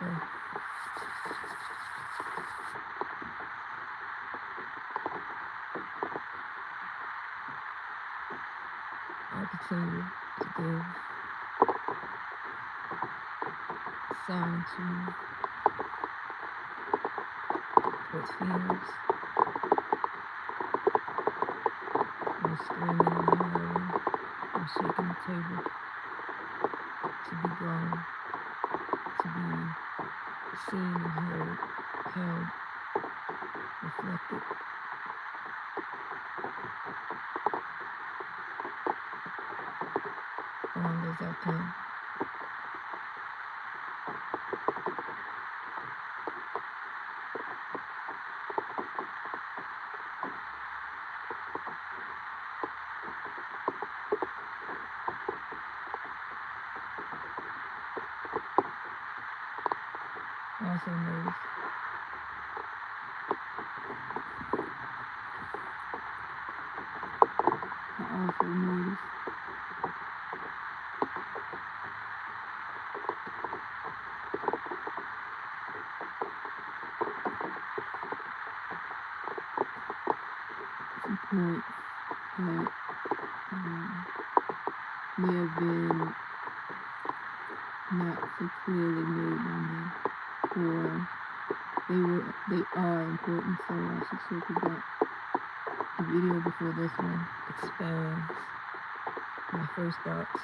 pray. I continue to give sound to what feels, no screaming and hollering, no shaking the table, to be grown, to be seen and heard, held, reflected, long as I can. I also notice some points that may have been not so clearly made by me, or they are important, so I should circle back. The video before this one expands my first thoughts,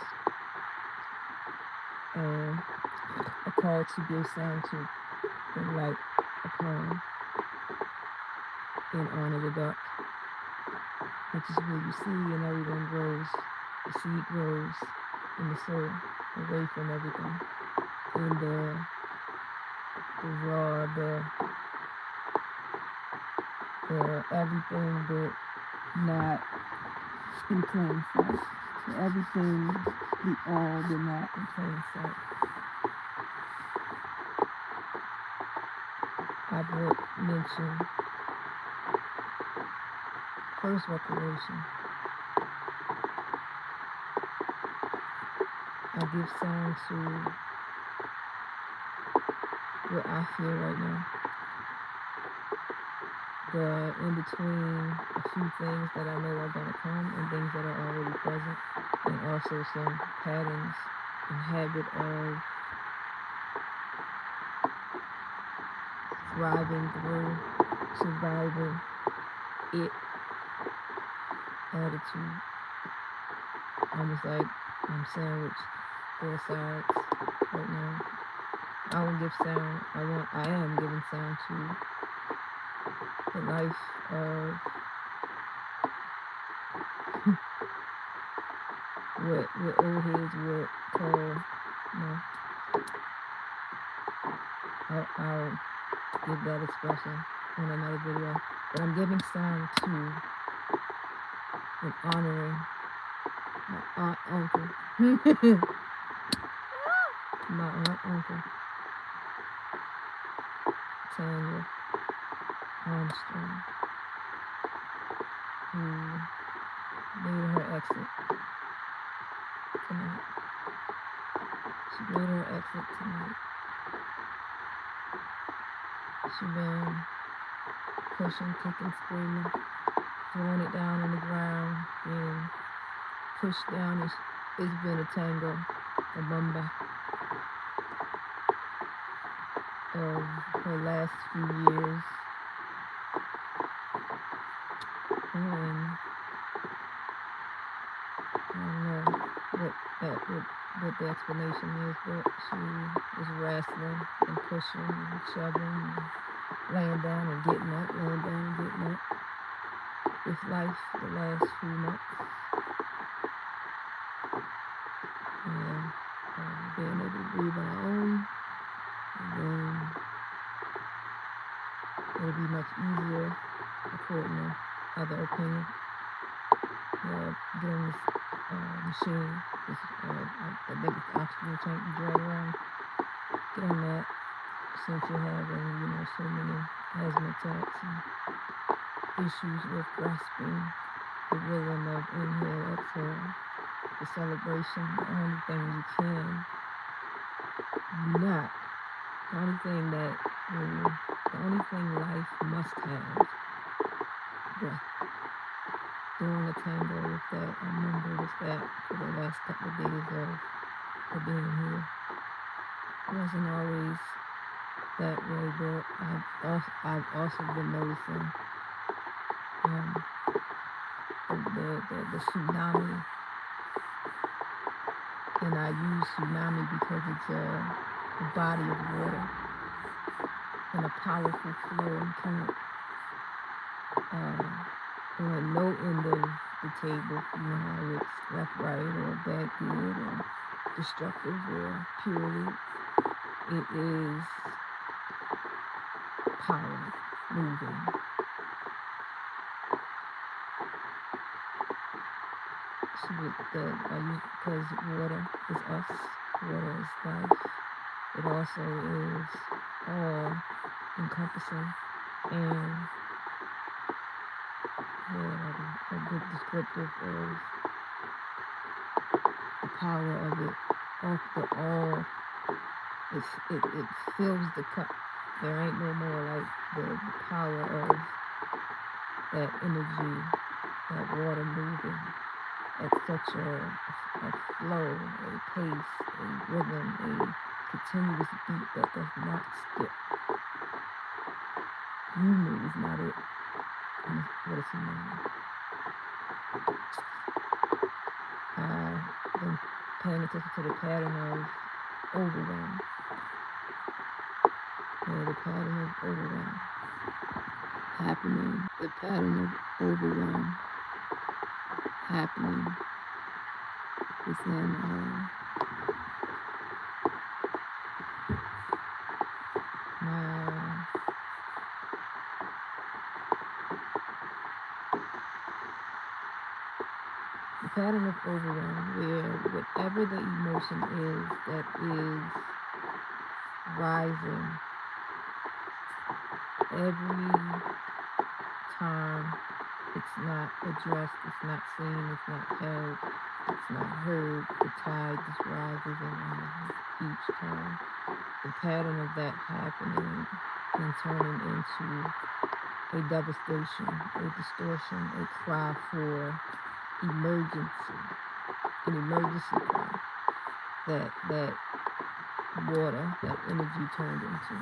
a call to give sound to the light upon in honor the dark, which is where you see and everyone grows. The seed grows in the soul, away from everything, in the raw, the everything, but not in plain sight. So everything, the all, but not in plain sight. I would mention first reparation. I give sound to what I feel right now. The in between a few things that I know are going to come and things that are already present, and also some patterns and habit of thriving through, surviving it attitude. Almost like I'm sandwiched 4 sides right now. I will give sound. I am giving sound to the life of what old heads would call, I'll give that expression in another video. But I'm giving sound to and honoring my aunt, uncle. My aunt, uncle, Tanya Armstrong, who made her exit tonight. She made her exit tonight. She been pushing, kicking, screaming, throwing it down on the ground, being pushed down. It's been a tango, a rumba of her last few years. And I don't know what the explanation is, but she is wrestling and pushing and shoving and laying down and getting up, laying down and getting up with life the last few months. And being able to breathe on her own, and then it'll be much easier, according to other opinion, get on this machine, I think it's oxygen tank you drag around, get on that, since you're having, so many asthma attacks and issues with grasping the rhythm of inhale, exhale, the celebration. The only thing you can not The only thing the only thing life must have, breath. Doing a tango with that, I remember with that for the last couple of days of being here. It wasn't always that way, but I've also been noticing um, the tsunami, and I use tsunami because it's a body of water and a powerful flowing current on no end of the table. You know how it's left, right, or bad, good, or destructive, or purely. It is power moving. So because water is us, water is life. It also is all encompassing and like a good descriptive of the power of it. Off the all, it fills the cup. There ain't no more like the power of that energy, that water moving at such a flow, a pace, a rhythm, a continuous beat that does not skip. You move, not it. And what is humanity? I've been paying attention to the pattern of overwhelm. Yeah, the pattern of overwhelm happening. The pattern of overwhelm happening within my the pattern of overwhelm, where whatever the emotion is that is rising every time it's not addressed, it's not seen, it's not held, it's not heard, the tide just rises and rises each time. The pattern of that happening and turning into a devastation, a distortion, a cry for emergency, an emergency cry that water, that energy turned into.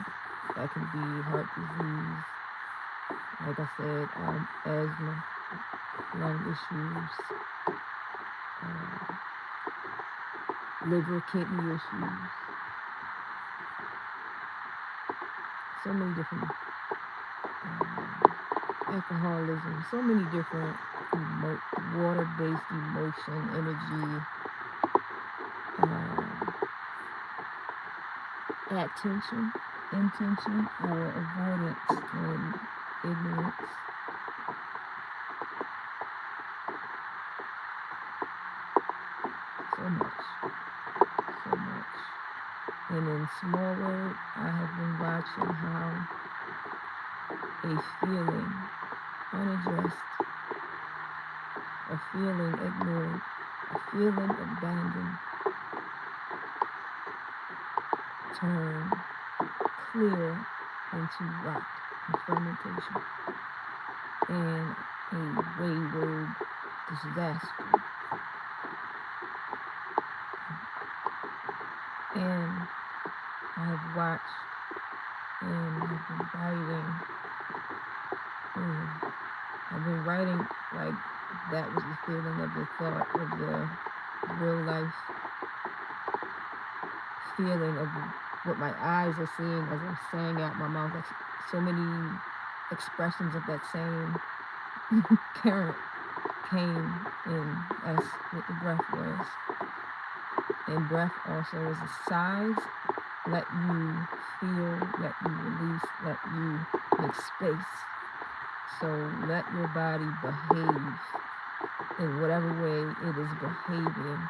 That can be heart disease, like I said, asthma, lung issues, liver, kidney issues, so many different alcoholism, so many different water-based emotion, energy, attention, intention, or avoidance and ignorance. So much. And in small word, I have been watching how a feeling unaddressed, a feeling ignored, a feeling abandoned turn clear into rot and fermentation and a wayward disaster. And I have watched and I've been writing like that was the feeling of the thought of the real life feeling of what my eyes are seeing as I'm saying out my mouth. Like so many expressions of that same current came in as what the breath was. And breath also is a size. Let you feel, let you release, let you make space. So let your body behave in whatever way it is behaving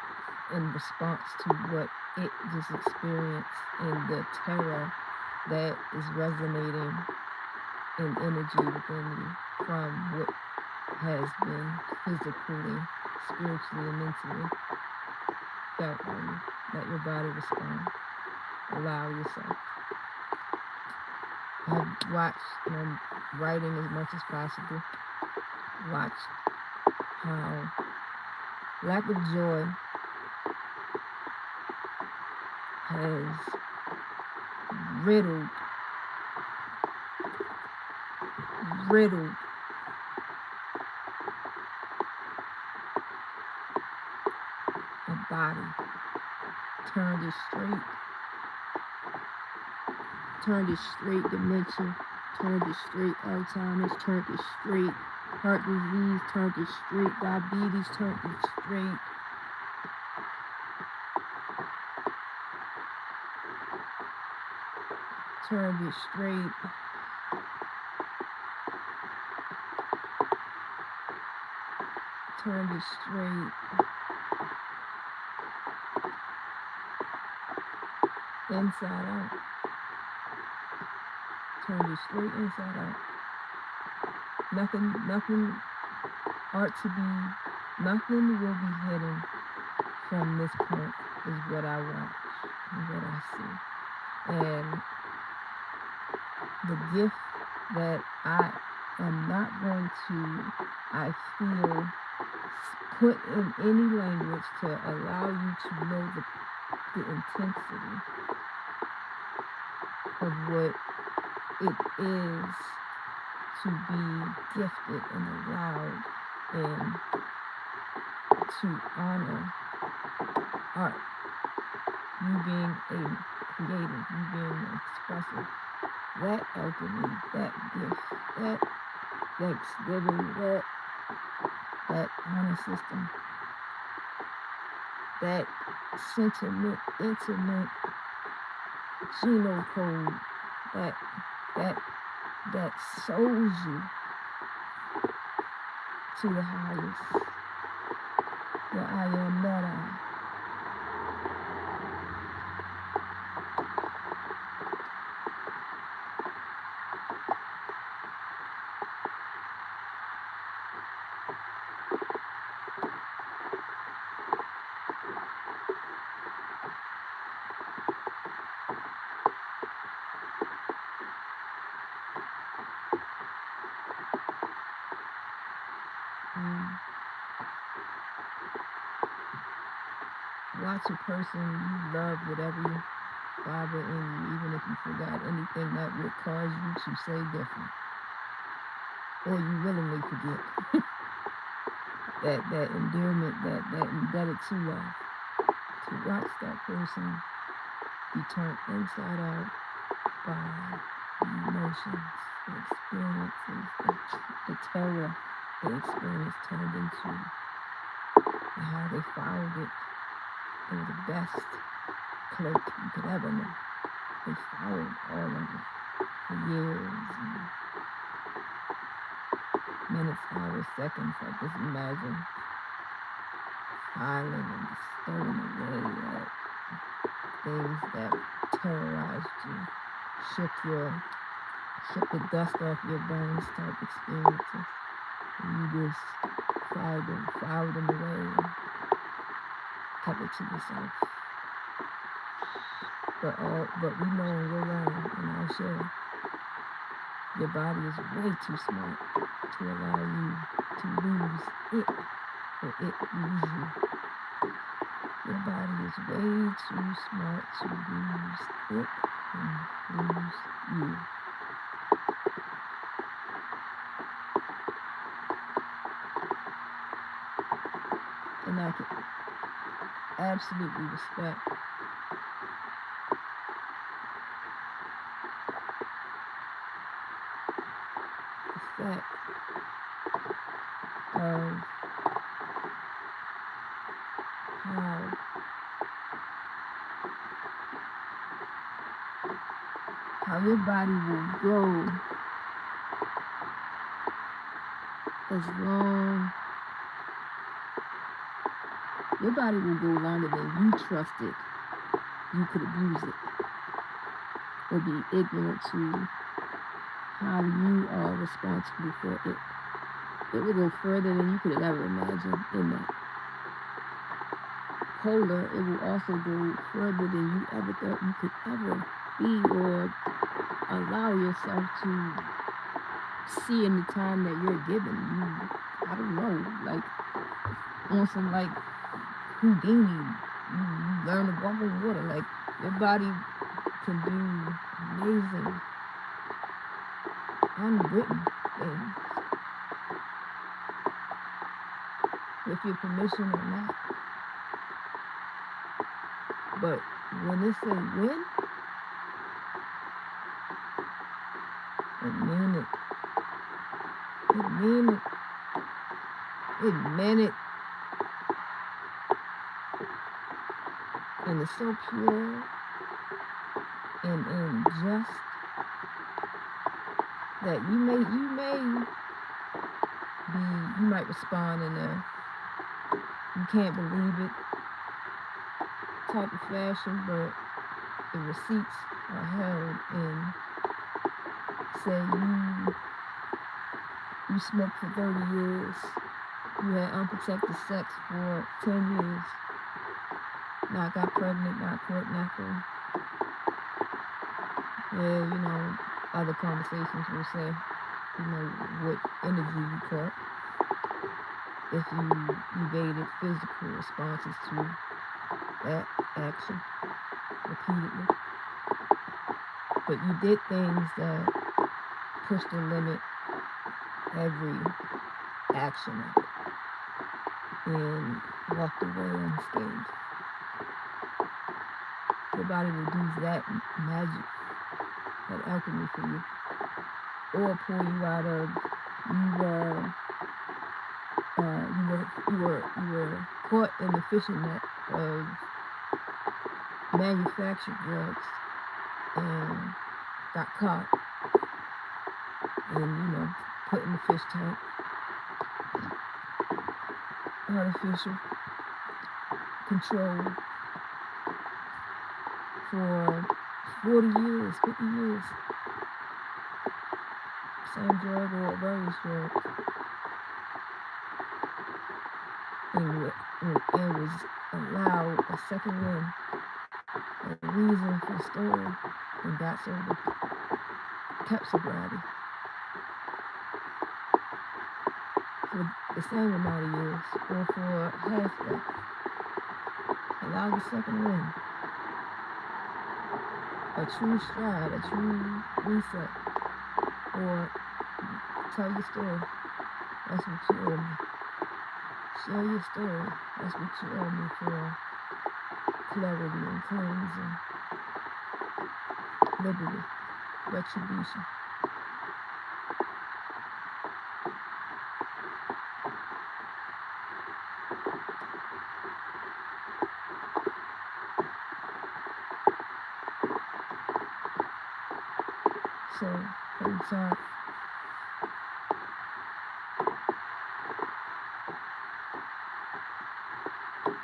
in response to what it just experienced in the terror that is resonating in energy within you from what has been physically, spiritually, and mentally felt on you. Let your body respond. Allow yourself. watch, writing as much as possible. Watch how lack of joy has riddled a body, turned it straight dementia, turned it straight Alzheimer's, turned it straight heart disease, turned it straight diabetes, turned it straight inside out, turned it straight inside out. Nothing nothing will be hidden from this point is what I watch and what I see. And the gift that I am not going to, I feel, put in any language to allow you to know the intensity of what it is to be gifted and allowed and to honor art. You being a creative, you being expressive, that alchemy, that gift, that Thanksgiving, that honor system, that sentiment, intimate genome code, that souls you to the highest, the I am that I. Watch a person you love, whatever you fiber in you, even if you forgot anything that would cause you to say different, or you willingly forget that endearment, that indebted to love. To watch that person be turned inside out by the emotions, the experiences, the terror the experience turned into, and how they followed it. They were the best clerk you could ever know. They followed all of it for years, and minutes, hours, seconds. I just imagine filing and stowing away at things that terrorized you, shook the dust off your bones type experiences. And you just filed them away and kept it to yourself. But we know and we'll learn, and I'll share. Your body is way too smart to allow you to lose it, or it lose you. Your body is way too smart to lose it and lose you. And I can absolutely respect the fact of how your body will go as long. Your body will go longer than you trusted you could abuse it or be ignorant to how you are responsible for it. It will go further than you could have ever imagined in that. Polar, it will also go further than you ever thought you could ever be or allow yourself to see in the time that you're given. I don't know, like on some like Houdini, you learn to walk on water. Like your body can do amazing, unwritten things with your permission or not. But when they say win, it mean it. It mean it. It meant it. And it's so pure and just that you might respond in a you can't believe it type of fashion, but the receipts are held in, say you smoked for 30 years, you had unprotected sex for 10 years, not got pregnant, not caught napping. Yeah, other conversations will say, what energy you caught if you evaded physical responses to that action repeatedly. But you did things that pushed the limit every action of it and walked away unscathed. Your body will do that magic, that alchemy for you, or pull you out of you were caught in the fishing net of manufactured drugs and got caught and put in the fish tank, artificial control for 40 years, 50 years, same drug or various drugs, and was allowed a second wind, a reason for story, and got sober, kept sobriety for the same amount of years or for half that. Allow the second wind, a true stride, a true reset, or tell your story. That's what you owe me. Share your story. That's what you owe me for clarity and cleansing, liberty, retribution. So, from the top,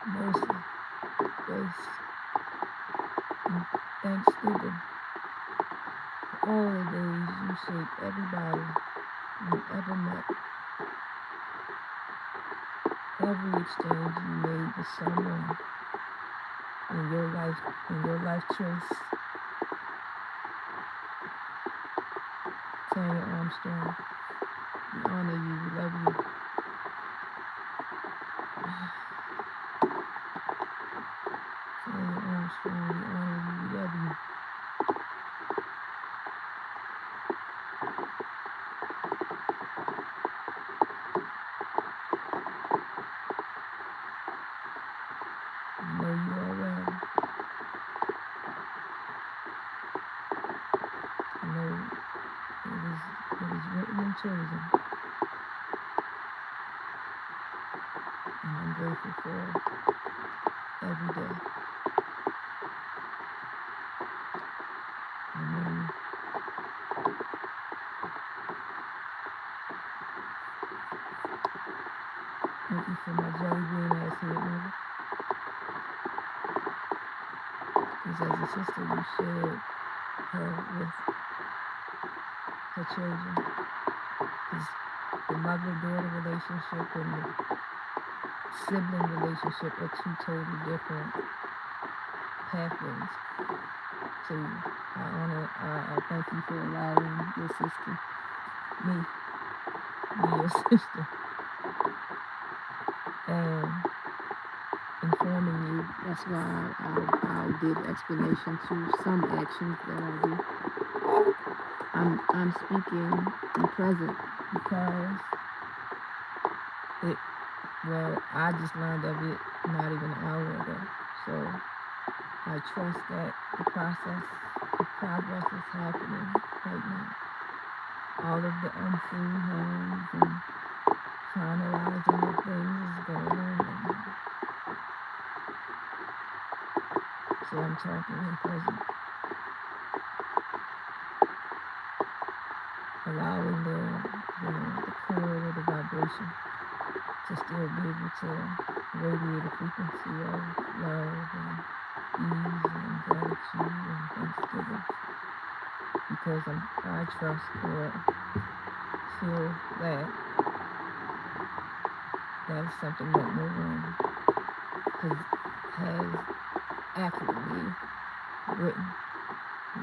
mercy, grace, and thanksgiving for all the days you shaped everybody you ever met, every exchange you made with someone in your life choice. Tanya Armstrong, we honor you, we love you. Tanya Armstrong, we honor you, we love you. I know you are well. I know it is written and chosen. And I'm grateful for every day. Amen. Thank you for my jelly bean ass head mother. Because as a sister, you shared her with her children. Because the mother-daughter relationship and the sibling relationship are two totally different pathways. So I thank thank you for allowing your sister, me, your sister, and informing you. That's why I'll give explanation to some actions that I do. I'm speaking in present because I just learned of it not even an hour ago. So I trust that the progress is happening right now. All of the unseen hands and finalizing of things is going on right now. So I'm talking in present. Allowing the chord or the vibration to still be able to radiate a frequency of love and ease and gratitude and thanksgiving. Because I trust or feel that that is something that no one has accurately written.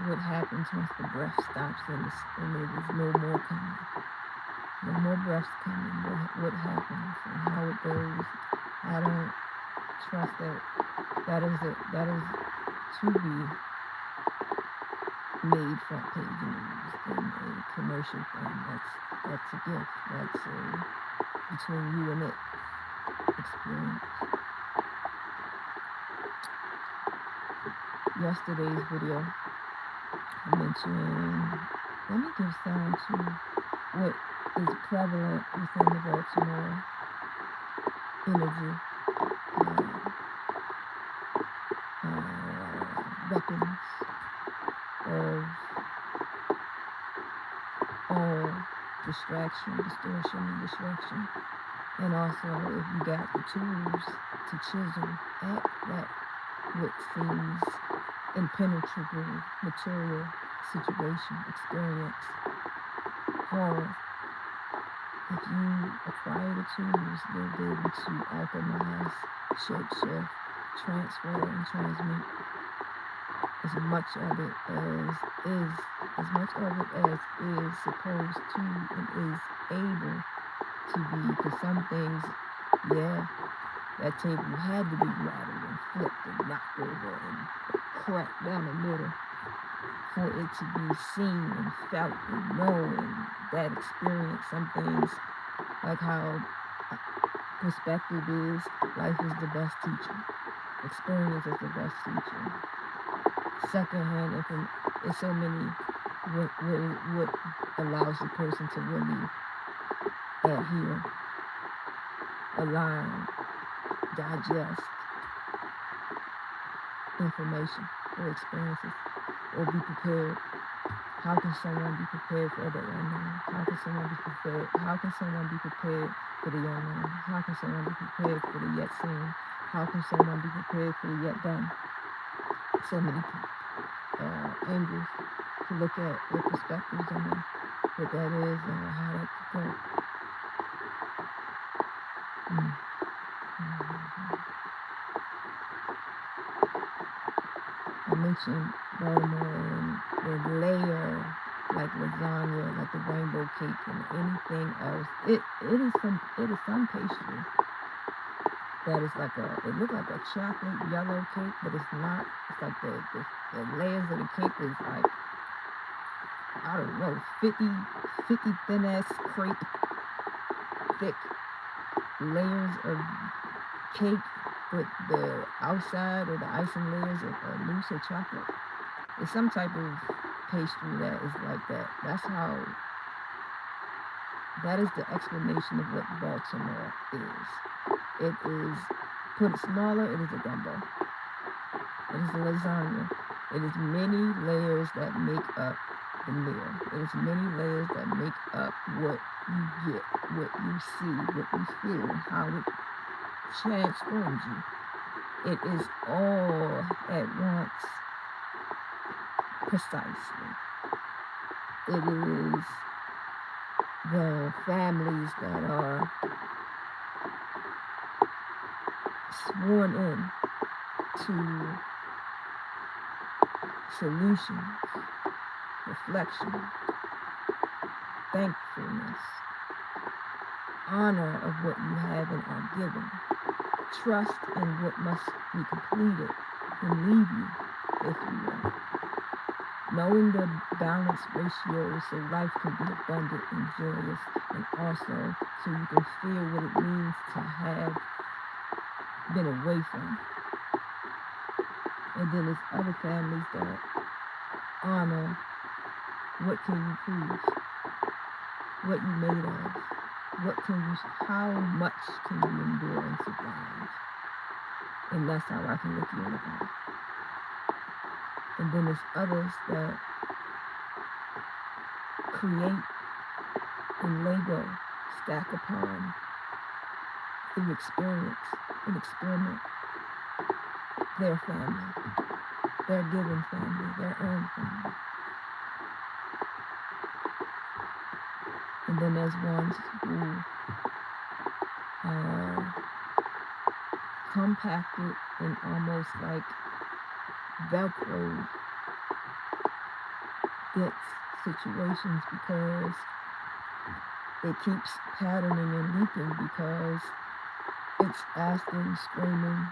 What happens once the breath stops and there is no more coming. No more breaths coming. What happens and how it goes. I don't trust that is to be made front page news than a commercial thing. That's a gift. That's a between you and it experience. Yesterday's video, I mentioned, let me give sound to what is prevalent within the Baltimore energy, weapons of all distraction, distortion, and distraction. And also, if you got the tools to chisel at that what seems impenetrable material situation, experience, horror, if you acquire the tools, you'll be able to alchemize, shape shift, transfer, and transmute as much of it as supposed to and is able to be. Because some things, that table had to be rattled and flipped and knocked over and cracked down the middle for it to be seen and felt and known, and that experience. Some things, like how perspective is, life is the best teacher. Experience is the best teacher. Secondhand information, it's so many what allows the person to really adhere, align, digest information or experiences, or be prepared. How can someone be prepared for the unknown? How can someone be prepared? How can someone be prepared for the unknown? How can someone be prepared for the yet seen? How can someone be prepared for the yet done? So many angles to look at, what perspectives and what that is and how that could go. I mentioned Baltimore and the layer, like lasagna, like the rainbow cake, and anything else. It is some pastry that is like it looks like a chocolate yellow cake, but it's not. It's like the layers of the cake is like, I don't know, 50 thin ass crepe thick layers of cake, but the outside or the icing layers are loose or chocolate. It's some type of pastry that is like that. That is the explanation of what Baltimore is. It is, put it smaller, it is a gumbo. It is a lasagna. It is many layers that make up the meal. It is many layers that make up what you get, what you see, what you feel, and how it transforms you. It is all at once, precisely. It is the families that are sworn in to solutions reflection, thankfulness, honor of what you have and are given, trust in what must be completed and leave you, if you will. Knowing the balanced ratios so life can be abundant and joyous, and also so you can feel what it means to have been away from. And then there's other families that honor what can you prove, what you made of, how much can you endure and survive. And that's how I can look you in the eye. And then there's others that create and label, stack upon through experience and experiment their family, their given family, their own family. And then there's ones who are compacted and almost like Velcroed against situations because it keeps patterning and leaking because it's asking, screaming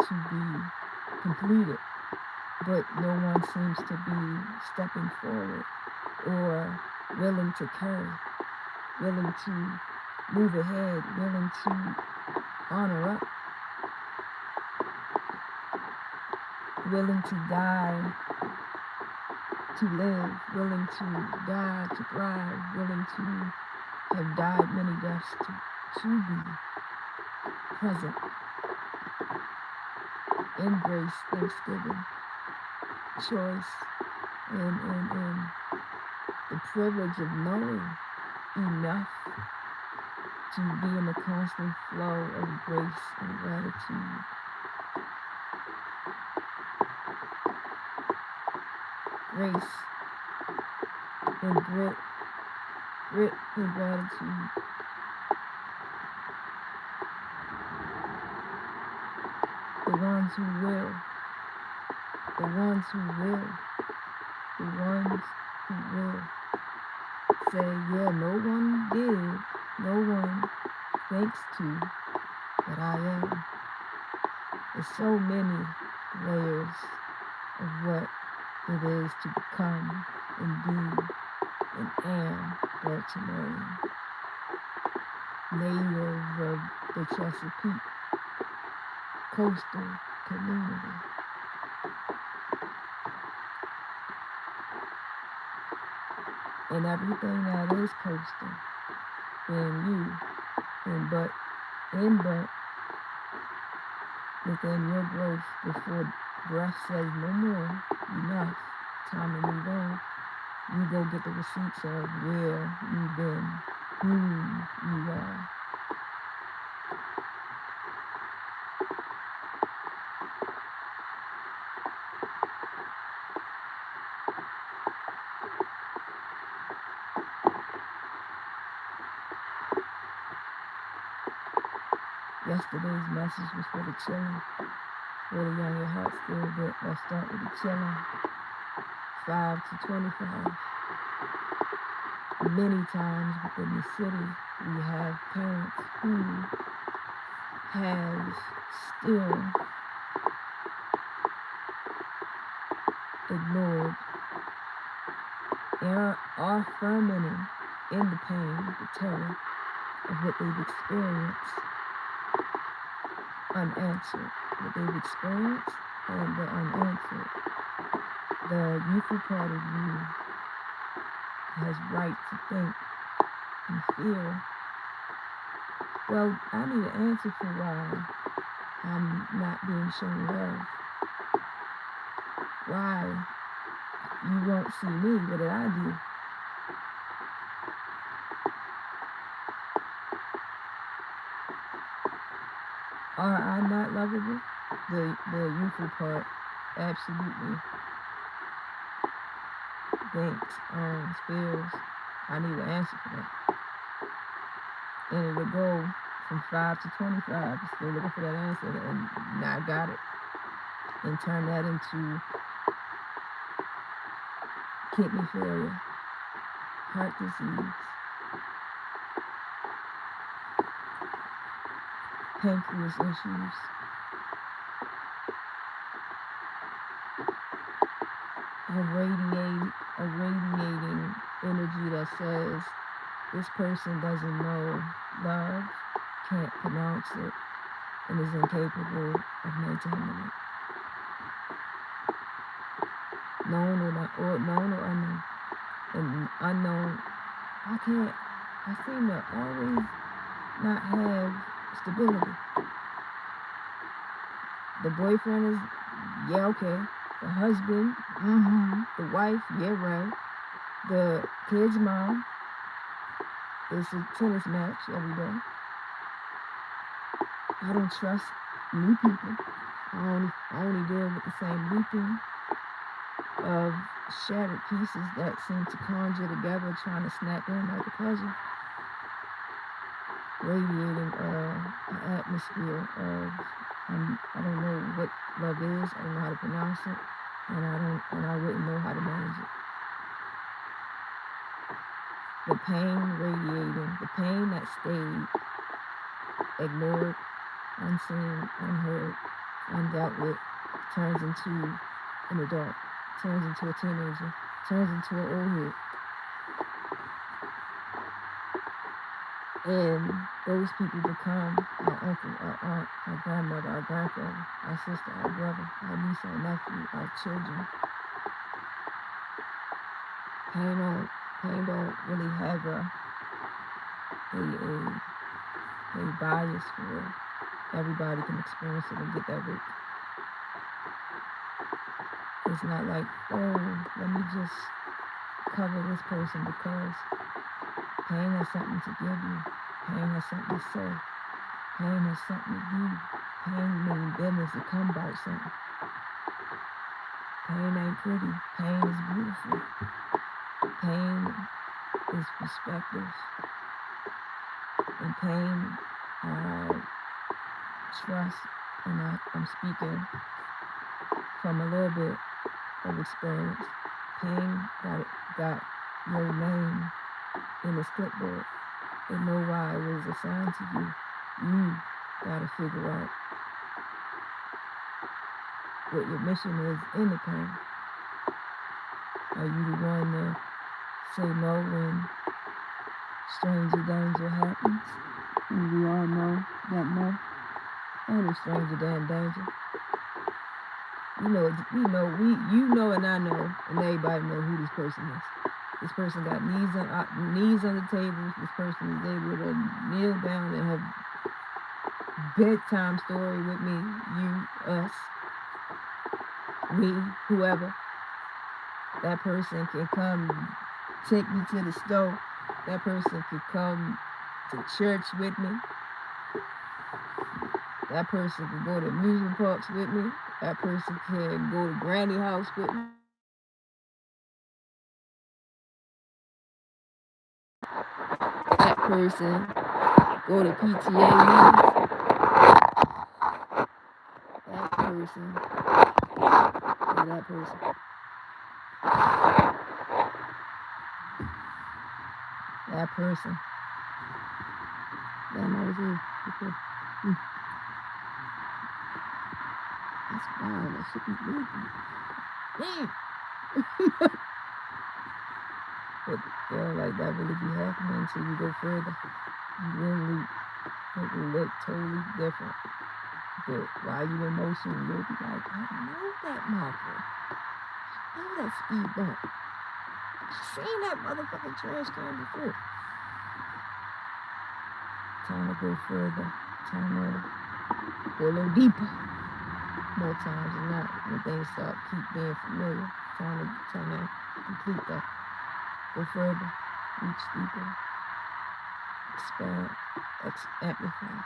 to be completed, but no one seems to be stepping forward or willing to carry, willing to move ahead, willing to honor up, willing to die to live, willing to die to thrive, willing to have died many deaths to be present, embrace Thanksgiving, choice, and the privilege of knowing enough to be in a constant flow of grace and gratitude. Grace and grit and gratitude. The ones who will, the ones who will, the ones who will say, yeah, no one did, no one thanks to, but I am. There's so many layers of what it is to become and be and am Baltimorean, native of the Chesapeake coastal community. And everything that is coastal, and you, and but within your growth before breath says no more, enough, time to move on. You go get the receipts of where you've been, whom you are. Yesterday's message was for the children, for the young at heart still, but let's start with the children. 5 to 25. Many times within the city, we have parents who have still ignored and are fermenting in the pain, the terror of what they've experienced unanswered, what they've experienced and the unanswered. The youthful part of you has right to think and feel, well, I need an answer for why I'm not being shown love. Why you won't see me, what did I do? Are I not lovable? The youthful part absolutely thinks, feels, I need an answer for that. And it would go from 5 to 25, still looking for that answer and not got it. And turn that into kidney failure, heart disease, pancreas issues, a radiating energy that says this person doesn't know love, can't pronounce it, and is incapable of maintaining it. Known or unknown. And unknown, I seem to always not have stability. The boyfriend is, yeah, okay. The husband, the wife, yeah, right. The kid's mom, it's a tennis match every day. I don't trust new people. I only deal with the same looping of shattered pieces that seem to conjure together, trying to snap in like a puzzle, radiating an atmosphere of I don't know what love is. I don't know how to pronounce it, and I wouldn't know how to manage it. The pain radiating, the pain that stayed ignored, unseen, unheard, undealt with, turns into an adult, turns into a teenager, turns into an old head. And those people become our uncle, our aunt, our grandmother, our grandfather, our sister, our brother, our niece, our nephew, our children. Pain don't really have a bias for it. Everybody can experience it and get that root. It's not like, oh, let me just cover this person, because pain has something to give you. Pain has something to say. Pain has something to do. Pain means business to come about something. Pain ain't pretty. Pain is beautiful. Pain is perspective. And pain, trust, and I'm speaking from a little bit of experience. Pain got your name in this clipboard. And know why it was assigned to you. You gotta figure out what your mission is in the pain. Are you the one to say no when stranger danger happens? And we all know that no. Ain't a stranger damn danger. You know and I know, and everybody know who this person is. This person got knees on the table. This person is able to kneel down and have bedtime story with me, you, us, me, whoever. That person can come take me to the store. That person can come to church with me. That person can go to amusement parks with me. That person can go to Granny house with me. That person go to PTA meetings. That person. That person. Damn, I was here before. That's wild. That shit be moving. Damn. But yeah, like that really be happening until you go further. You really, it will look totally different. But while you in motion, you'll be like, I know that marker. I know that speed bump. I seen that motherfucking trash can before. Time to go further. Time to go a little deeper. More times than not, when things keep being familiar. Time to complete that. Go further. Reach deeper. Expand. Amplify.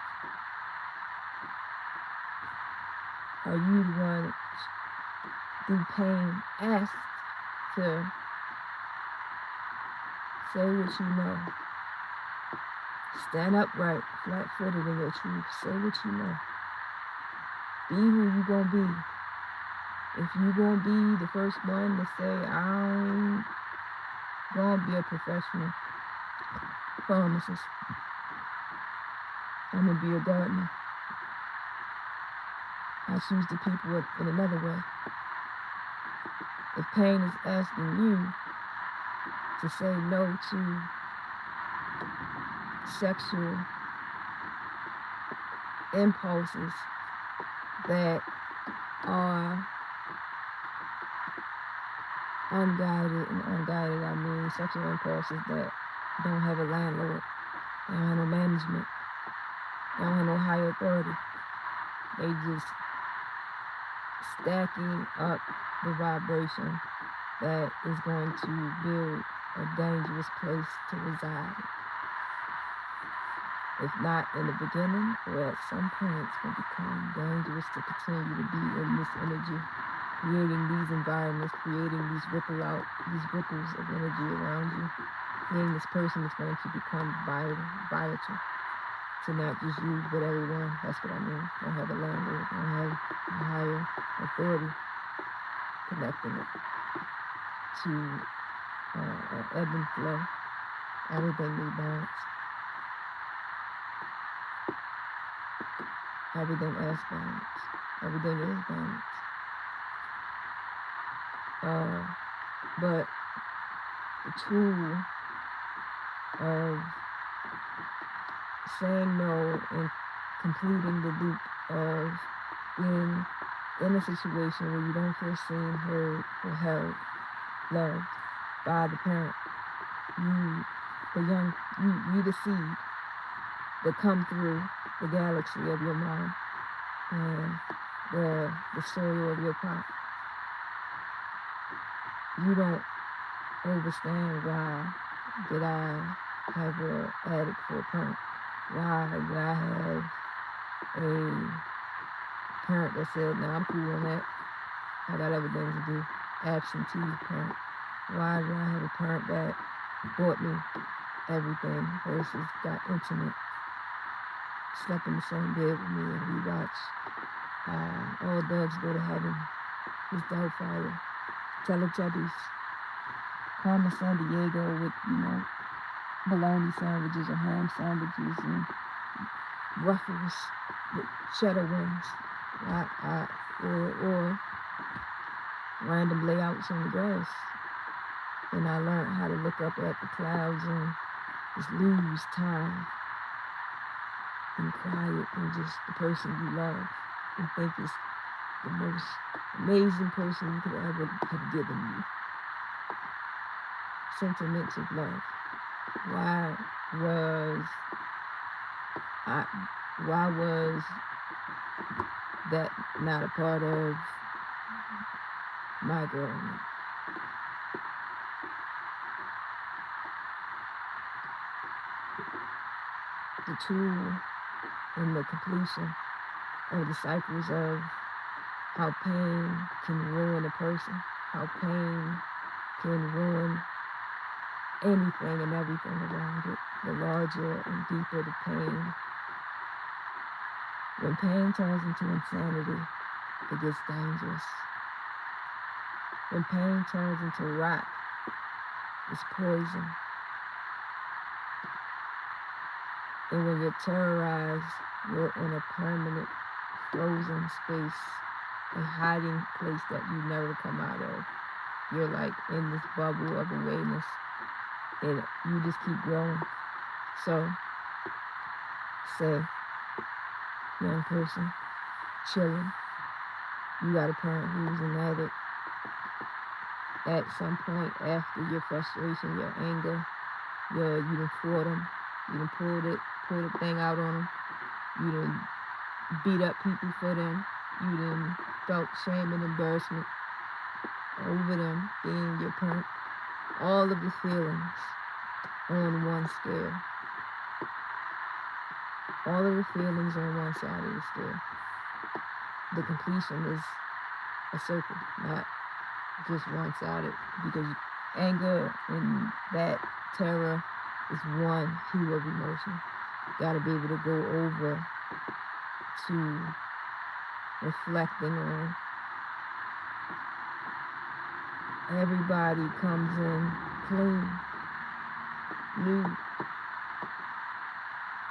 Are you the one through pain asked to say what you know? Stand upright, flat-footed in your truth. Say what you know. Be who you gonna be. If you gonna be the first one to say, I don't Go and be a professional pharmacist. I'm gonna be a gardener. I choose the people in another way. If pain is asking you to say no to sexual impulses that are unguided, and unguided I mean sexual impulses that don't have a landlord, they don't have no management, they don't have no higher authority. They just stacking up the vibration that is going to build a dangerous place to reside. If not in the beginning, or at some point, it's going to become dangerous to continue to be in this energy, creating these environments, creating these ripples of energy around you, creating this person that's going to become vital to not just you, but everyone. That's what I mean. Don't have a landlord, don't have a higher authority connecting it to ebb and flow. Everything is balanced. Everything is balanced. Everything is balanced. But the tool of saying no and completing the loop of being in a situation where you don't feel seen, heard, or held, loved by the parent, you the seed that come through the galaxy of your mom and the soil of your pot. You don't understand why did I have an addict for a parent? Why did I have a parent that said, "No, I'm cool on that. I got other things to do." Absentee parent. Why did I have a parent that bought me everything versus got intimate, slept in the same bed with me, and we watched All Dogs Go to Heaven, Miss Doubtfire, Teletubbies, Carmen Sandiego with, bologna sandwiches or ham sandwiches and Ruffles with cheddar wings, or random layouts on the grass. And I learned how to look up at the clouds and just lose time and quiet and just the person you love and think is the most amazing person you could ever have given you. Sentiments of love. Why was that not a part of my growing up? The tool in the completion of the cycles of how pain can ruin a person, how pain can ruin anything and everything around it. The larger and deeper the pain. When pain turns into insanity, it gets dangerous. When pain turns into rot, it's poison. And when you're terrorized, you're in a permanent frozen space, a hiding place that you never come out of. You're like in this bubble of awareness, and you just keep growing. So, say, young person, chilling, you got a parent who's an addict. At some point after your frustration, your anger, you done fought them, you done pulled the thing out on them, you done beat up people for them, you done felt shame and embarrassment over them being your parent. All of the feelings on one scale. All of the feelings on one side of the scale. The completion is a circle, not just one-sided, because anger and that terror is one hue of emotion. You gotta be able to go over to reflecting on everybody comes in clean, new,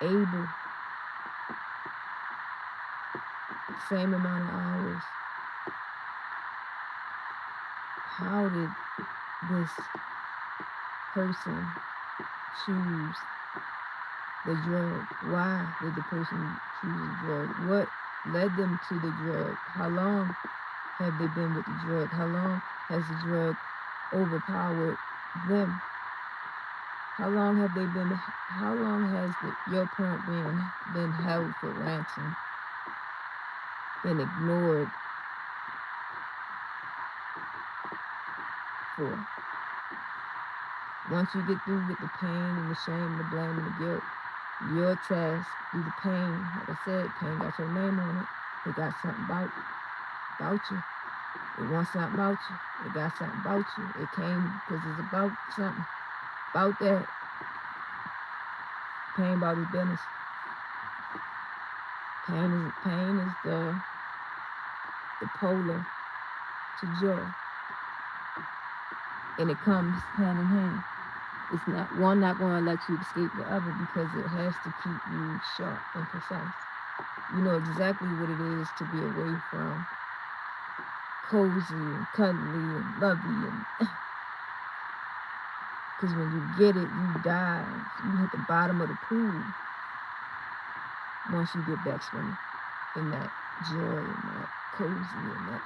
able, same amount of hours. How did this person choose the drug? Why did the person choose the drug? What led them to the drug? How long have they been with the drug? How long has the drug overpowered them? How long have they been, how long has your parent been held for ransom, been ignored for? Once you get through with the pain and the shame, the blame and the guilt, your task through the pain, like I said, pain got your name on it. It got something about you. It wants something about you. It got something about you. It came because it's about something. About that. Pain about his business. Pain is the polar to joy. And it comes hand in hand. It's not going to let you escape the other because it has to keep you sharp and precise. You know exactly what it is to be away from cozy and cuddly and lovey, and because when you get it, you dive. You hit the bottom of the pool once you get back swimming in that joy and that cozy and that.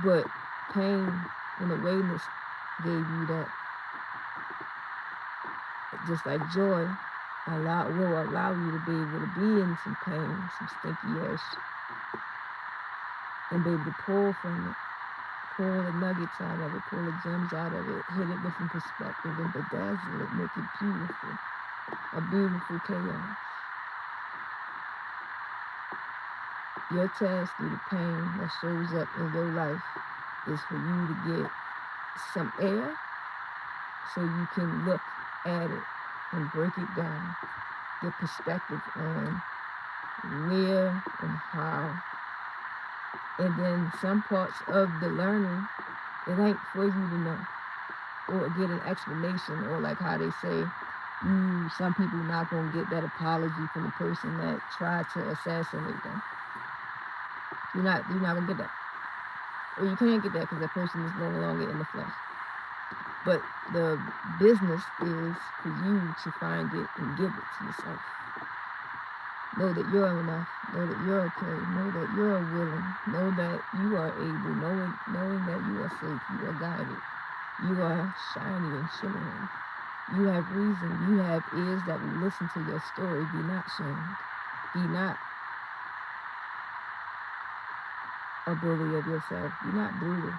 But pain and awareness gave you that. Just like joy will allow you to be able to be in some pain, some stinky ass, and be able to pull from it, pull the nuggets out of it, pull the gems out of it, hit it with some perspective and bedazzle it, make it beautiful, a beautiful chaos. Your task through the pain that shows up in your life is for you to get some air so you can look at it and break it down, get perspective on where and how. And then some parts of the learning, it ain't for you to know or get an explanation, or like how they say, some people not going to get that apology from the person that tried to assassinate them. You're not going to get that. Or you can't get that because that person is no longer in the flesh. But the business is for you to find it and give it to yourself. Know that you're enough. Know that you're okay. Know that you're willing. Know that you are able. Knowing that you are safe. You are guided. You are shiny and shimmering. You have reason. You have ears that will listen to your story. Be not shamed. Be not a bully of yourself. Be not brutal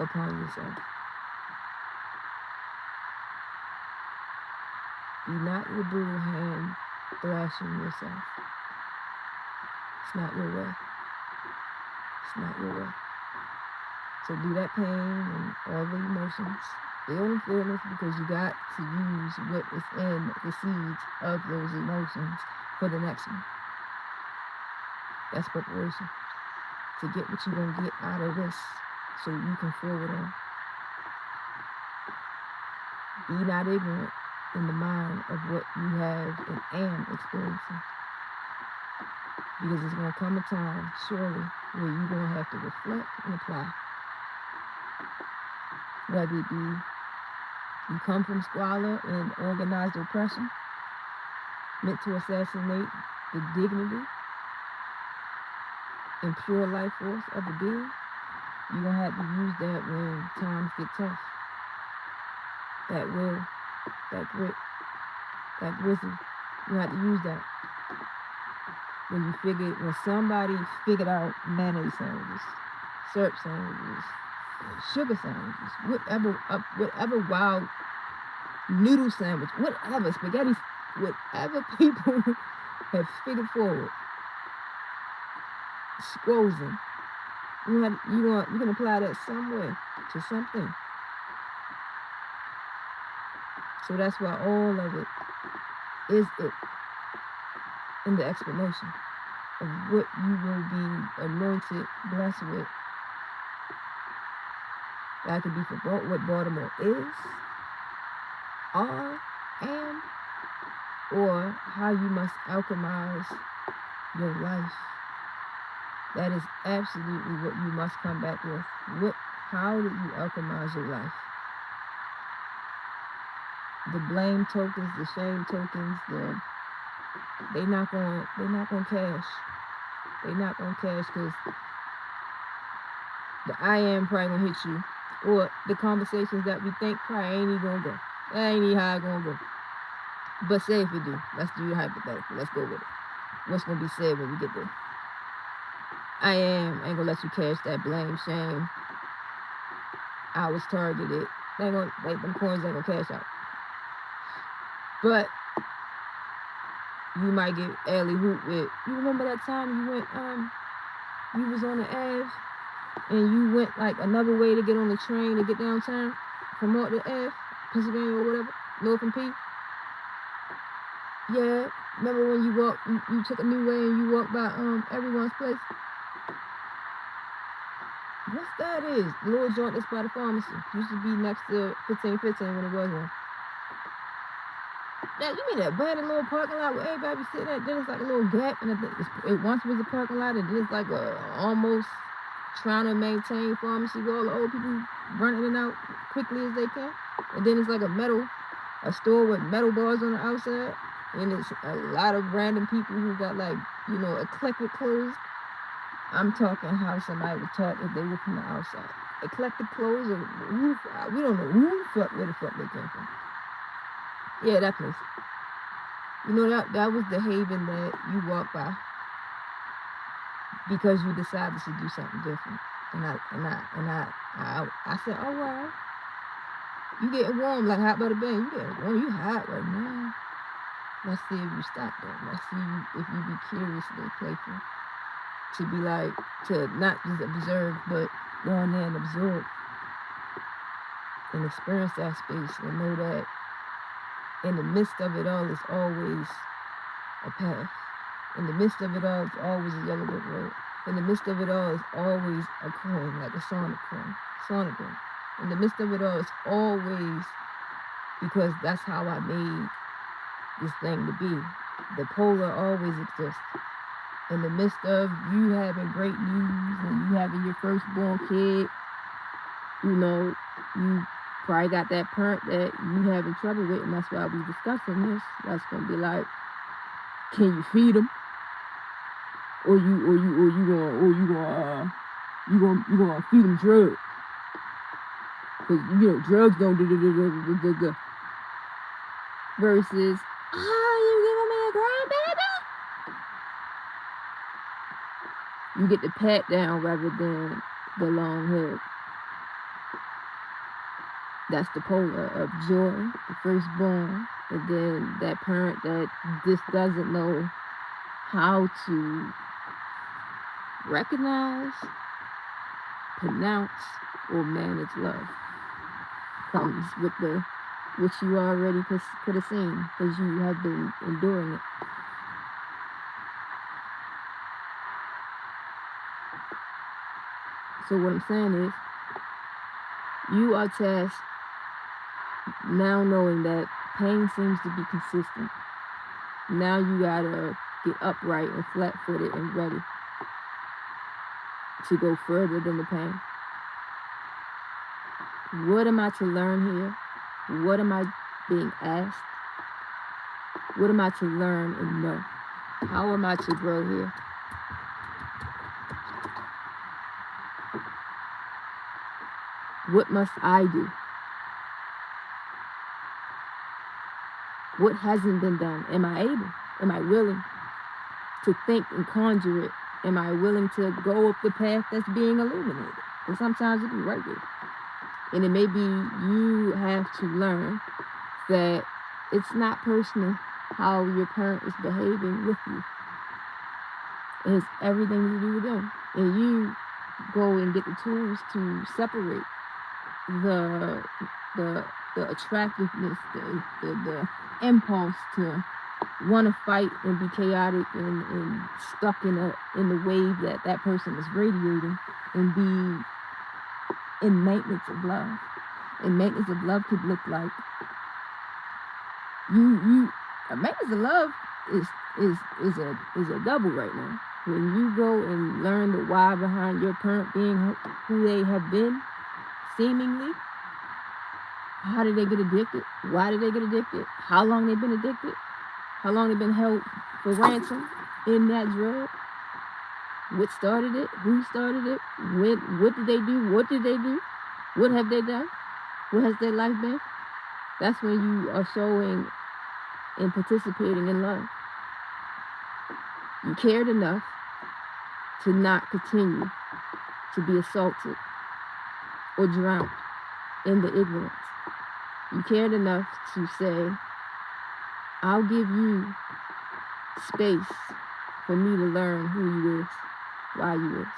upon yourself. Be not your brutal hand thrashing yourself. It's not your way. It's not your way. So do that pain and all the emotions. Feel and feelings, because you got to use what is in the seeds of those emotions for the next one. That's preparation. To get what you're going to get out of this so you can forward on. Be not ignorant in the mind of what you have and am experiencing. Because it's going to come a time, surely, where you're going to have to reflect and apply. Whether it be you come from squalor and organized oppression, meant to assassinate the dignity and pure life force of a being, you're going to have to use that when times get tough. That will, that grit, that grizzly. You have to use that. When somebody figured out mayonnaise sandwiches, syrup sandwiches, sugar sandwiches, whatever wild noodle sandwich, whatever, spaghetti, whatever people have figured forward, frozen. You can apply that somewhere to something. So that's why all of it is it in the explanation of what you will be anointed, blessed with That could be for what Baltimore is, are, and, or how you must alchemize your life. That is absolutely what you must come back with. How did you alchemize your life? The blame tokens, the shame tokens, they not gonna cash. They not gonna cash because the I am probably gonna hit you, or the conversations that we think probably ain't even gonna go. That ain't even how it gonna go. But say if it do, let's do the hypothetical. Let's go with it. What's gonna be said when we get there? I am ain't gonna let you cash that blame, shame. I was targeted. They ain't gonna, like, them coins ain't gonna cash out. But you might get alley hoop with. You remember that time you went you was on the Ave and you went like another way to get on the train to get downtown from North to Ave, Pennsylvania or whatever, North and P. Yeah, remember when you took a new way and you walked by everyone's place? What's that is? The little joint that's by the pharmacy. Used to be next to 1515 when it was one. Yeah, you mean that abandoned little parking lot where everybody be sitting at? Then it's like a little gap, and it once was a parking lot, and then it's like a almost trying to maintain pharmacy where all the old people running in and out quickly as they can. And then it's like a store with metal bars on the outside, and it's a lot of random people who got like, eclectic clothes. I'm talking how somebody would talk if they were from the outside. Eclectic clothes, or we don't know where the fuck they came from. Yeah, that place. That was the haven that you walked by because you decided to do something different. And I said, oh wow, you getting warm like hot butter band. You getting warm. You hot right now. Let's see if you stop that. Let's see if you be curiously playful. To be like, to not just observe, but go in there and absorb and experience that space and know that in the midst of it all is always a path. In the midst of it all is always a yellow brick road. In the midst of it all is always a coin, like a sonic coin. In the midst of it all is always, because that's how I made this thing to be. The polar always exists. In the midst of you having great news and you having your firstborn kid, you probably got that parent that you having trouble with, and that's why we discussing this. That's gonna be like, can you feed them, or you gonna feed them drugs? Because drugs don't do. Versus, you giving me a grandbaby? You get the pat down rather than the long hug. That's the polar of joy, the firstborn, and then that parent that just doesn't know how to recognize, pronounce, or manage love. Comes with which you already could have seen because you have been enduring it. So what I'm saying is, you are tasked now knowing that pain seems to be consistent. Now you gotta get upright and flat-footed and ready to go further than the pain. What am I to learn here? What am I being asked? What am I to learn and know? How am I to grow here? What must I do? What hasn't been done? Am I able? Am I willing to think and conjure it? Am I willing to go up the path that's being illuminated? And sometimes it be right there. And it may be you have to learn that it's not personal how your parent is behaving with you. It has everything to do with them. And you go and get the tools to separate the attractiveness, the impulse to want to fight and be chaotic and stuck in the wave that person is radiating, and be in maintenance of love. And maintenance of love could look like maintenance of love is a double right now. When you go and learn the why behind your parent being who they have been, seemingly, how did they get addicted? Why did they get addicted? How long they've been addicted? How long they've been held for ransom in that drug? What started it? Who started it? What did they do? What did they do? What have they done? What has their life been? That's when you are showing and participating in love. You cared enough to not continue to be assaulted or drowned in the ignorance. You cared enough to say, I'll give you space for me to learn who you is, why you is.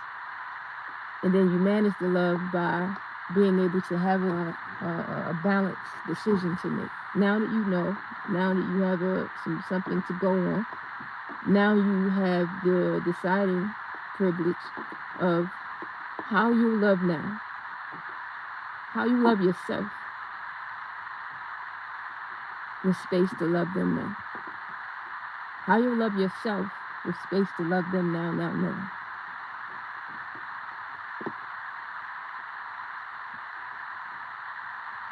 And then you manage the love by being able to have a balanced decision to make. Now that you know, now that you have something to go on, now you have the deciding privilege of how you love now, how you love yourself, with space to love them now. How you love yourself with space to love them now.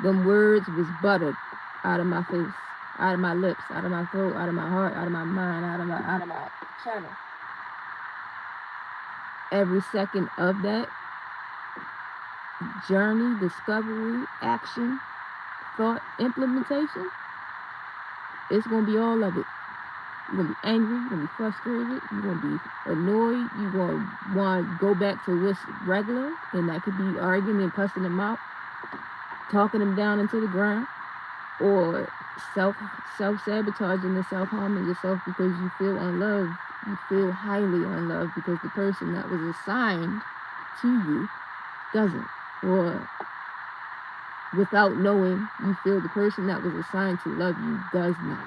Them words was buttered out of my face, out of my lips, out of my throat, out of my heart, out of my mind, out of my channel. Every second of that journey, discovery, action, thought, implementation, it's going to be all of it. You're going to be angry, you're going to be frustrated, you're going to be annoyed, you're going to want to go back to what's regular, and that could be arguing and cussing them out, talking them down into the ground, or self-sabotaging and self-harming yourself because you feel unloved. You feel highly unloved because the person that was assigned to you doesn't. Or without knowing, you feel the person that was assigned to love you does not.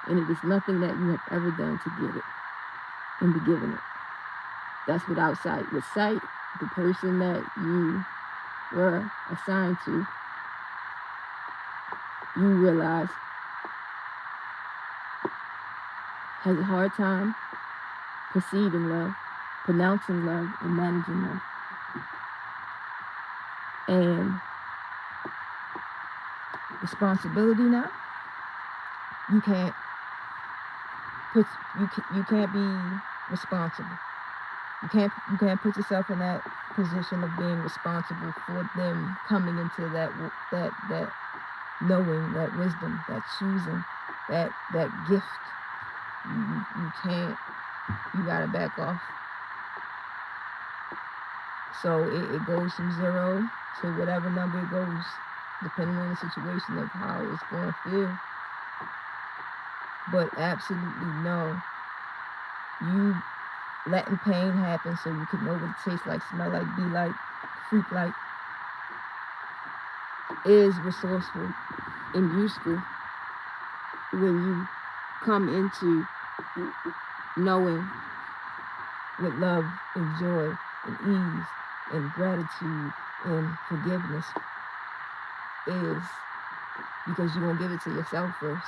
And it is nothing that you have ever done to get it and be given it. That's without sight. With sight, the person that you were assigned to, you realize has a hard time perceiving love, pronouncing love, and managing love. And responsibility now, you can't be responsible. You can't put yourself in that position of being responsible for them coming into that knowing, that wisdom, that choosing, that gift. You can't. You gotta back off. So it goes from 0 to whatever number it goes, depending on the situation of how it's going to feel. But absolutely no. You letting pain happen so you can know what it tastes like, smell like, be like, freak like, is resourceful and useful when you come into knowing with love and joy and ease and gratitude and forgiveness is because you're going to give it to yourself first,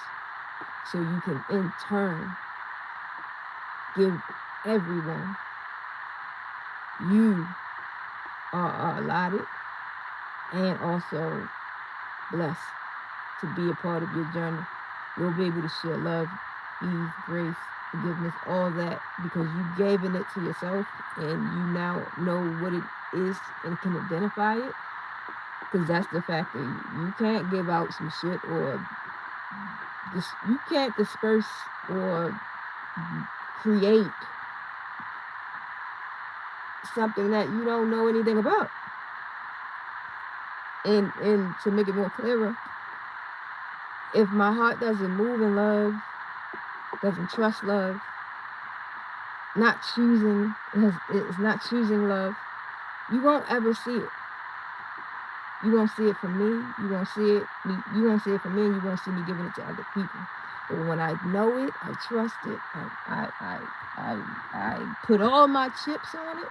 so you can in turn give everyone you are allotted and also blessed to be a part of your journey. You'll be able to share love, ease, grace, forgiveness, all that, because you gave it to yourself and you now know what it is and can identify it. Because that's the factor. You can't give out some shit, or you can't disperse or create something that you don't know anything about. And to make it more clearer, if my heart doesn't move in love, doesn't trust love, not choosing, it's not choosing love, you won't ever see it. You won't see it from me. You won't see it. You won't see it from me, and you won't see me giving it to other people. But when I know it, I trust it. I put all my chips on it.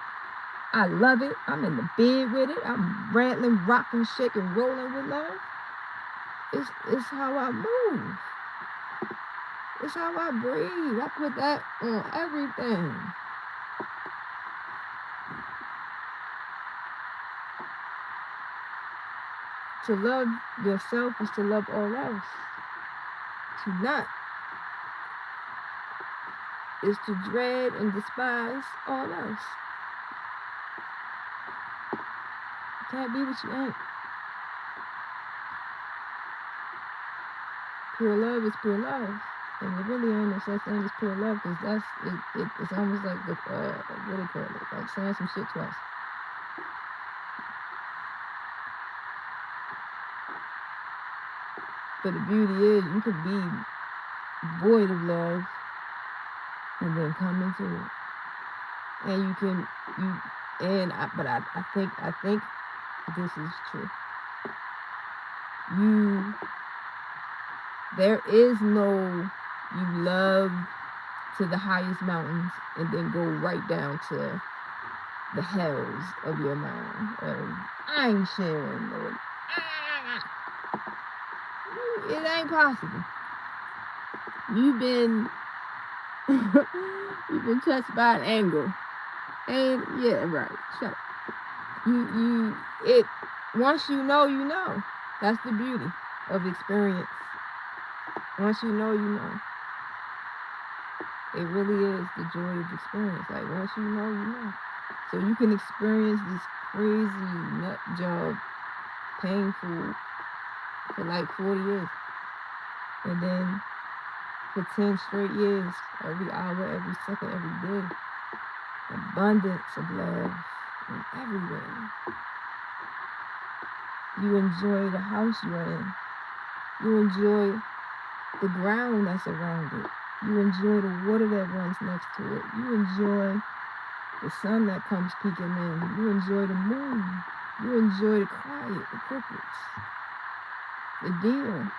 I love it. I'm in the bed with it. I'm rattling, rocking, shaking, rolling with love. It's how I move. It's how I breathe. I put that on everything. To love yourself is to love all else. To not is to dread and despise all else. You can't be what you ain't. Pure love is pure love. And there really ain't no such thing as pure love, because that's it's almost like the what do you call it? Like saying some shit twice. But the beauty is you could be void of love and then come into it. And you can I think this is true. There is no you love to the highest mountains and then go right down to the hells of your mind. I ain't sharing no. It ain't possible. You've been you've been touched by an angle. And yeah, right. Shut up. Once you know, you know. That's the beauty of experience. Once you know, you know. It really is the joy of experience. Like once you know, you know. So you can experience this crazy nut job, painful for like 40 years. And then for 10 straight years, every hour, every second, every day. Abundance of love in everywhere. You enjoy the house you're in. You enjoy the ground that's around it. You enjoy the water that runs next to it. You enjoy the sun that comes peeking in. You enjoy the moon. You enjoy the quiet, the crickets, the deer,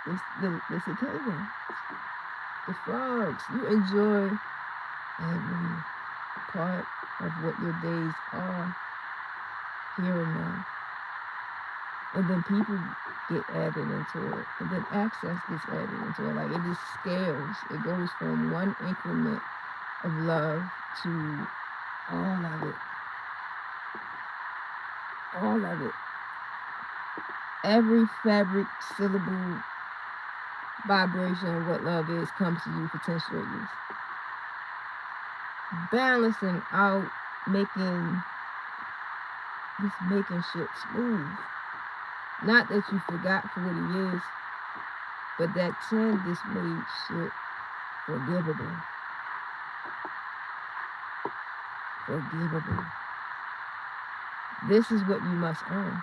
the cicada, the frogs. You enjoy every part of what your days are here and now. And then people get added into it. And then access gets added into it. Like it just scales. It goes from one increment of love to all of it. All of it. Every fabric, syllable, vibration of what love is comes to you for 10 straight years. Balancing out, making shit smooth. Not that you forgot 40 years, but that 10 just made shit forgivable. Forgivable. This is what you must earn.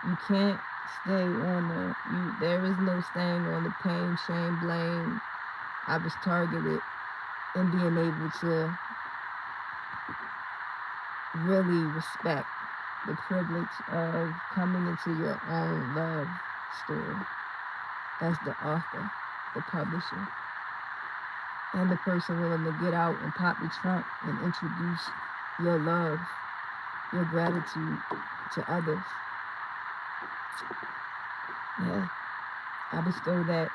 You can't stay on there is no staying on the pain, shame, blame. I was targeted, and being able to really respect the privilege of coming into your own love story. That's the author, the publisher, and the person willing to get out and pop the trunk and introduce your love, your gratitude to others. Yeah, I bestow that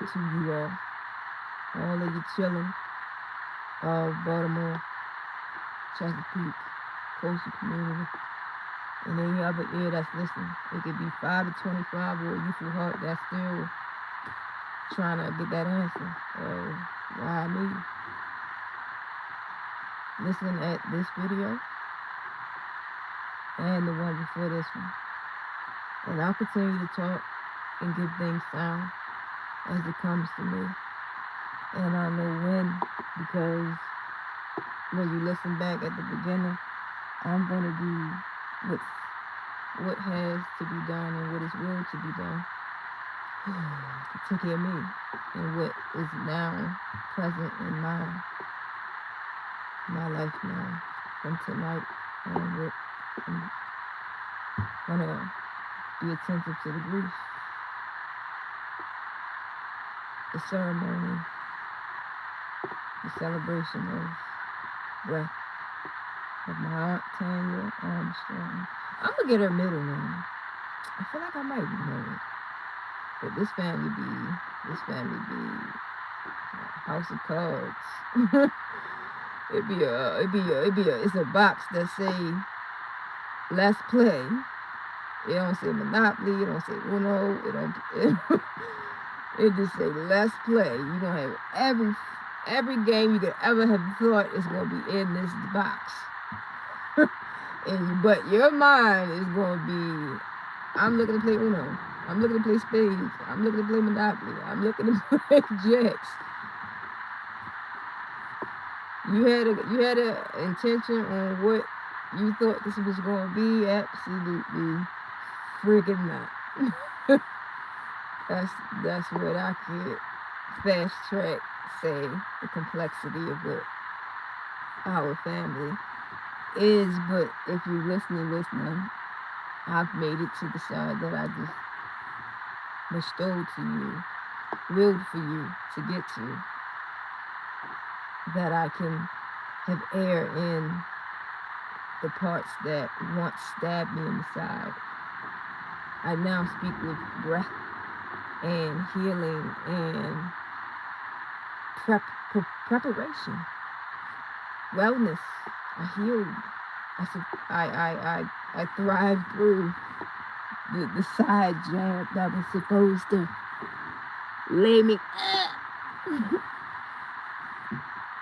to you all of you children of Baltimore, Chesapeake, coastal community, and any other ear that's listening. It could be 5 to 25 or a youthful heart that's still trying to get that answer. Why me? Listen at this video and the one before this one. And I'll continue to talk and give things sound as it comes to me. And I know when, because when you listen back at the beginning, I'm going to do what has to be done and what is will to be done to take care of me and what is now present in my life now from tonight onward. I'm gonna be attentive to the grief, the ceremony, the celebration of breath, Of my aunt Tanya Armstrong. I'm gonna get her middle name. I feel like I might know it, but this family be House of Cards. It's a box that say let's play. It don't say Monopoly. It don't say Uno. It just say let's play. You gonna have every game you could ever have thought is gonna be in this box. But your mind is gonna be, I'm looking to play Uno. I'm looking to play spades. I'm looking to play Monopoly. I'm looking to play jacks. You had a intention on what you thought this was gonna be. Absolutely freaking not. that's what I could fast track say the complexity of what our family is. But if you're listening, I've made it to the side that I just bestowed to you, willed for you to get to, that I can have air in the parts that once stabbed me in the side. I now speak with breath and healing and preparation, wellness. I healed. I thrived through the side jab that was supposed to lay me.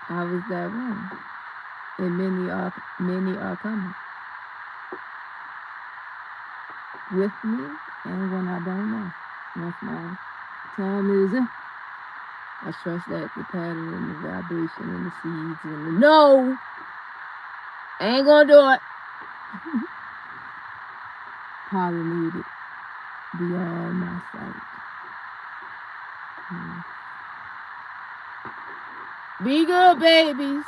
I was that one, and many are coming with me, and when I don't know, once my time is up, I trust that the pattern and the vibration and the seeds and the no, ain't gonna do it. Pollinated beyond my sight. Be good, babies.